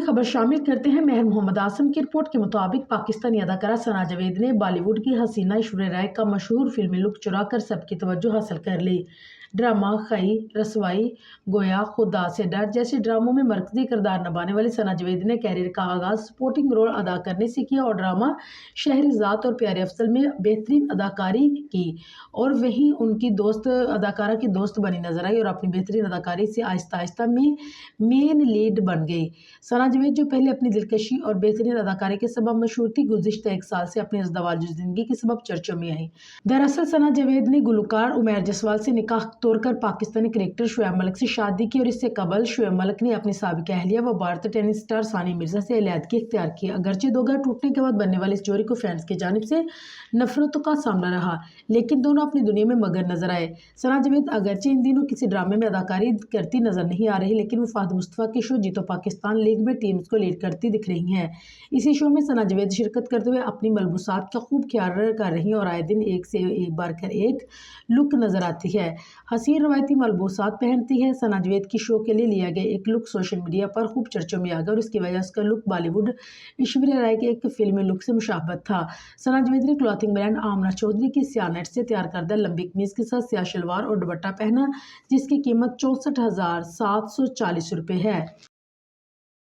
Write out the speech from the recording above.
में खबर शामिल करते हैं। महर मोहम्मद आसम की रिपोर्ट के मुताबिक पाकिस्तानी अदाकारा सना जावेद ने बॉलीवुड की हसीना ऐश्वर्या राय का मशहूर फिल्मी लुक चुराकर सबकी तवज्जो हासिल कर ली। ड्रामा खई, रसवाई, गोया, खुदा से डर जैसे ड्रामों में मरकजी किरदार निभाने वाली सना जावेद ने कैरियर का आगाज सपोर्टिंग रोल अदा करने से किया और ड्रामा शहरिजाद और प्यारे अफसल में बेहतरीन अदाकारी की और वहीं उनकी दोस्त अदाकारा की दोस्त बनी नजर आई और अपनी बेहतरीन अदाकारी से आहिस्ता आहिस्ता में मेन लीड बन गई। सना जावेद जो पहले अपनी दिलकशी और बेहतरीन अदाकारी के सबब मशहूर थी, गुज़िश्ता एक साल से अपनी इज़्दवाजी ज़िंदगी के सबब चर्चों में आई। दरअसल सना जावेद ने गुलकार उमैर जसवाल से निकाह तोड़कर पाकिस्तानी क्रिकेटर शोएब मलिक से शादी की और इससे कबल शोएब मलिक ने अपनी साबिका अहलिया व भारतीय टेनिस स्टार सानिया मिर्जा से अलैदगी इख्तियार की। अगरचे दो घर टूटने के बाद बनने वाली इस जोड़ी को फैंस की जानिब से नफरतों का सामना रहा, लेकिन दोनों अपनी दुनिया में मगन नजर आए। सना जावेद अगरचे इन दिनों किसी ड्रामे में अदाकारी करती नजर नहीं आ रही, लेकिन वो फहद मुस्तफा के शो जीतो पाकिस्तान लीग में टीम्स को लीड करती दिख रही हैं। इसी शो में सना जावेद शिरकत करते हुए अपनी मलबूसात का खूब ख्याल कर रही हैं और आए दिन एक से एक बार कर एक लुक नजर आती है। हसीन रवायती मलबूसात पहनती है। सना जावेद की शो के लिए लिया गया एक लुक सोशल मीडिया पर खूब चर्चों में आ गया और इसकी वजह उसका लुक बॉलीवुड ऐश्वर्या राय के एक फिल्मी लुक से मुशाबहत था। सना जावेद ने क्लॉथिंग ब्रांड आमना चौधरी की सियानेट से तैयार करदा लंबी कमीज के साथ स्याह शलवार और दुपट्टा पहना, जिसकी कीमत 64,740 रुपये है।